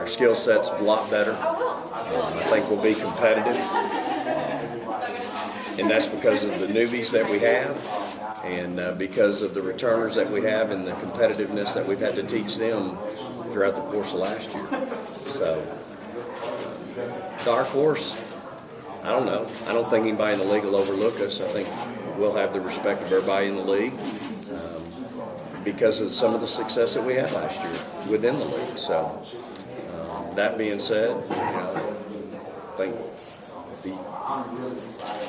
Our skill set's a lot better. I think we'll be competitive. And that's because of the newbies that we have and because of the returners that we have and the competitiveness that we've had to teach them throughout the course of last year. So, dark horse, I don't know. I don't think anybody in the league will overlook us. I think we'll have the respect of everybody in the league because of some of the success that we had last year within the league. So, that being said, I think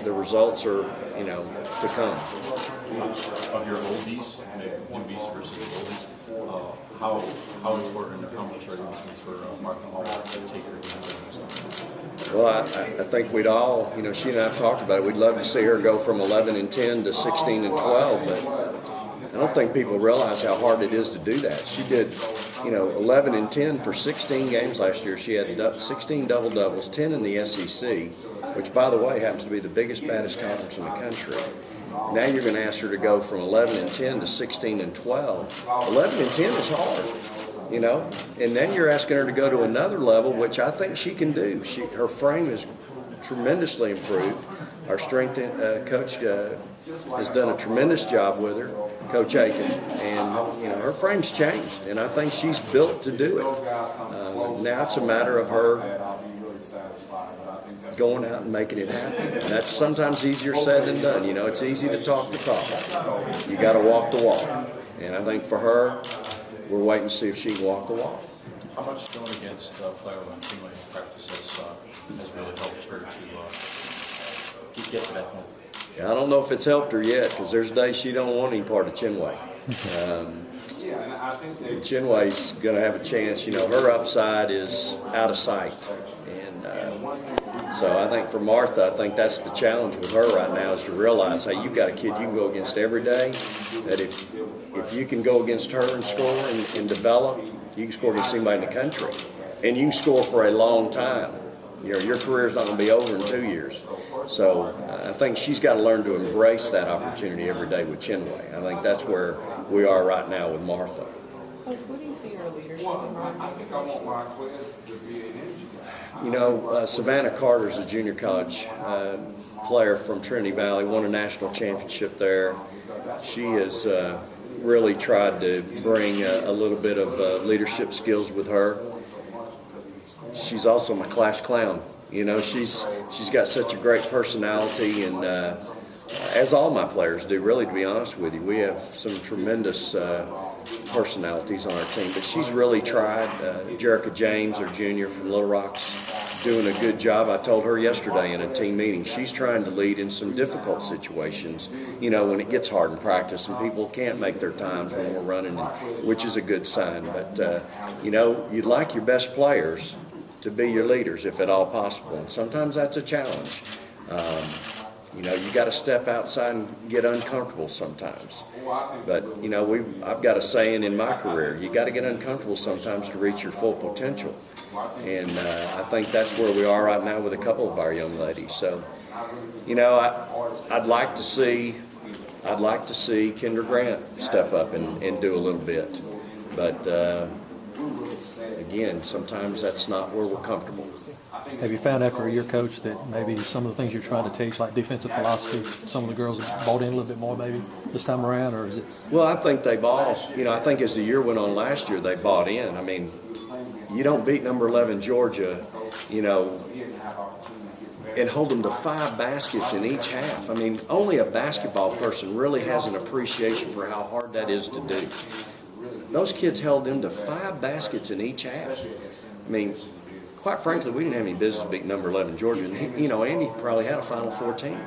the results are, to come. Of your oldies, newbies versus oldies, how important and how much are you looking for Martha Hall to take her to? Well, I think we'd all, she and I have talked about it. We'd love to see her go from 11-10 to 16-12, but I don't think people realize how hard it is to do that. She did, 11-10 for 16 games last year. She had 16 double-doubles, 10 in the SEC, which, by the way, happens to be the biggest, baddest conference in the country. Now you're going to ask her to go from 11-10 to 16-12. 11-10 is hard, and then you're asking her to go to another level, which I think she can do. Her frame is tremendously improved. Our strength coach has done a tremendous job with her, Coach Aiken, and her frame's changed, and I think she's built to do it. Now it's a matter of her going out and making it happen. And that's sometimes easier said than done. It's easy to talk the talk. You got to walk the walk. And I think for her, we're waiting to see if she can walk the walk. How much going against a player on team practice has really helped her to get to that point? I don't know if it's helped her yet, because there's days she don't want any part of Chinway. Chinway's going to have a chance. Her upside is out of sight. So I think for Martha, I think that's the challenge with her right now, is to realize, hey, you've got a kid you can go against every day, that if you can go against her and score and develop, you can score against anybody in the country. And you can score for a long time. Your career's not going to be over in 2 years. So I think she's got to learn to embrace that opportunity every day with Chinway. I think that's where we are right now with Martha. Coach, what do you see your leadership in? Savannah Carter's a junior college player from Trinity Valley, won a national championship there. She has really tried to bring a little bit of leadership skills with her. She's also my class clown. She's got such a great personality, and as all my players do, really, to be honest with you. We have some tremendous personalities on our team, but she's really tried. Jerica James, our junior from Little Rock's, doing a good job. I told her yesterday in a team meeting, she's trying to lead in some difficult situations, when it gets hard in practice and people can't make their times when we're running, which is a good sign. But, you'd like your best players to be your leaders if at all possible, and sometimes that's a challenge. You got to step outside and get uncomfortable sometimes. But, I've got a saying in my career, you got to get uncomfortable sometimes to reach your full potential. And I think that's where we are right now with a couple of our young ladies. So, I'd like to see Kendra Grant step up and do a little bit. But, again, sometimes that's not where we're comfortable. Have you found after a year, Coach, that maybe some of the things you're trying to teach, like defensive philosophy, some of the girls have bought in a little bit more maybe this time around, or is it? Well, I think they've all, I think as the year went on last year, they bought in. I mean, you don't beat number 11 Georgia, and hold them to 5 baskets in each half. I mean, only a basketball person really has an appreciation for how hard that is to do. Those kids held them to 5 baskets in each half. I mean, quite frankly, we didn't have any business beating number 11 Georgia. And, Andy probably had a Final Four team.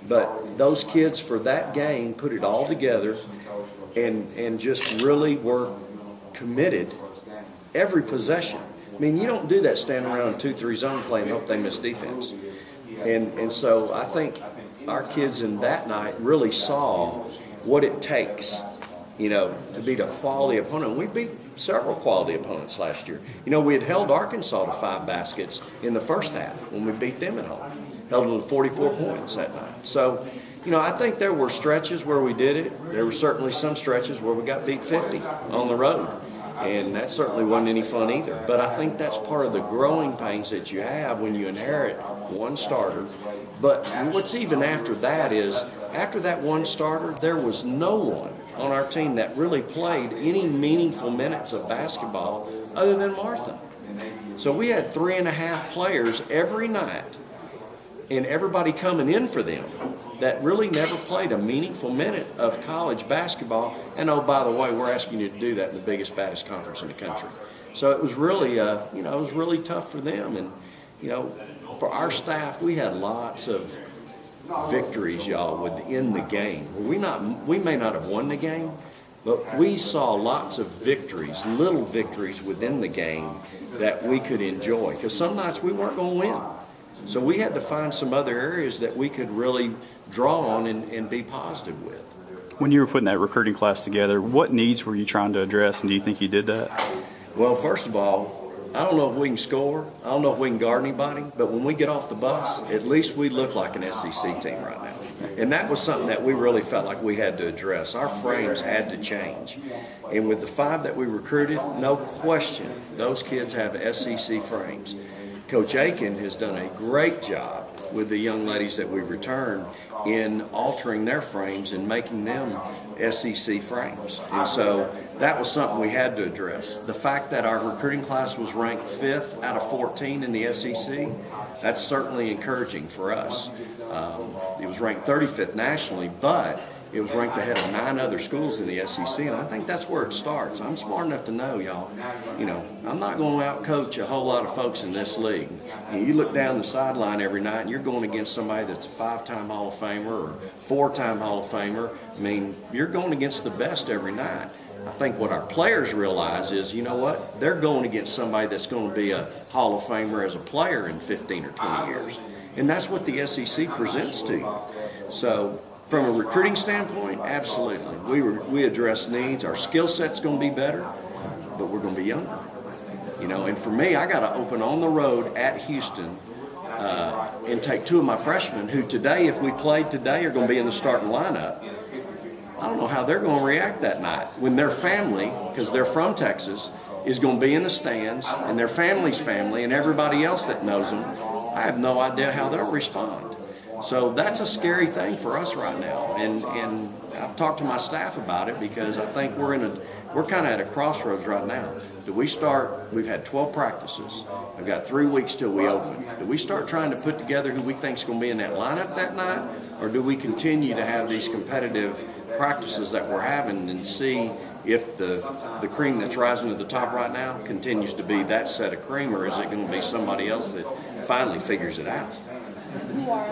But those kids for that game put it all together and just really were committed every possession. I mean, you don't do that standing around in 2-3 zone play and hope they miss defense. And so I think our kids in that night really saw what it takes, to beat a quality opponent. We beat several quality opponents last year. We had held Arkansas to 5 baskets in the first half when we beat them at home. Held them to 44 points that night. So, I think there were stretches where we did it. There were certainly some stretches where we got beat 50 on the road. And that certainly wasn't any fun either. But I think that's part of the growing pains that you have when you inherit one starter. But what's even after that is, after that one starter, there was no one on our team that really played any meaningful minutes of basketball other than Martha. So we had 3.5 players every night, and everybody coming in for them that really never played a meaningful minute of college basketball. And oh, by the way, we're asking you to do that in the biggest, baddest conference in the country. So it was really, it was really tough for them. And, for our staff, we had lots of victories, y'all, within the game. We may not have won the game, but we saw lots of victories, little victories within the game that we could enjoy. Because some nights we weren't going to win. So we had to find some other areas that we could really draw on and be positive with. When you were putting that recruiting class together, what needs were you trying to address, and do you think you did that? Well, first of all, I don't know if we can score. I don't know if we can guard anybody. But when we get off the bus, at least we look like an SEC team right now. And that was something that we really felt like we had to address. Our frames had to change. And with the 5 that we recruited, no question, those kids have SEC frames. Coach Aiken has done a great job with the young ladies that we returned in altering their frames and making them SEC frames. And so that was something we had to address. The fact that our recruiting class was ranked 5th out of 14 in the SEC, that's certainly encouraging for us. It was ranked 35th nationally, but it was ranked ahead of 9 other schools in the SEC, and I think that's where it starts. I'm smart enough to know, y'all, I'm not going to out-coach a whole lot of folks in this league. You look down the sideline every night, and you're going against somebody that's a 5-time Hall of Famer or 4-time Hall of Famer. I mean, you're going against the best every night. I think what our players realize is, you know what? They're going against somebody that's going to be a Hall of Famer as a player in 15 or 20 years. And that's what the SEC presents to you. So, from a recruiting standpoint, absolutely. We address needs. Our skill set's going to be better, but we're going to be younger. And for me, I got to open on the road at Houston and take 2 of my freshmen who today, if we played today, are going to be in the starting lineup. I don't know how they're going to react that night when their family, because they're from Texas, is going to be in the stands, and their family's family and everybody else that knows them. I have no idea how they'll respond. So that's a scary thing for us right now, and I've talked to my staff about it because I think we're kind of at a crossroads right now. Do we start? We've had 12 practices. We've got 3 weeks till we open. Do we start trying to put together who we think is going to be in that lineup that night, or do we continue to have these competitive practices that we're having and see if the cream that's rising to the top right now continues to be that set of cream, or is it going to be somebody else that finally figures it out? Who are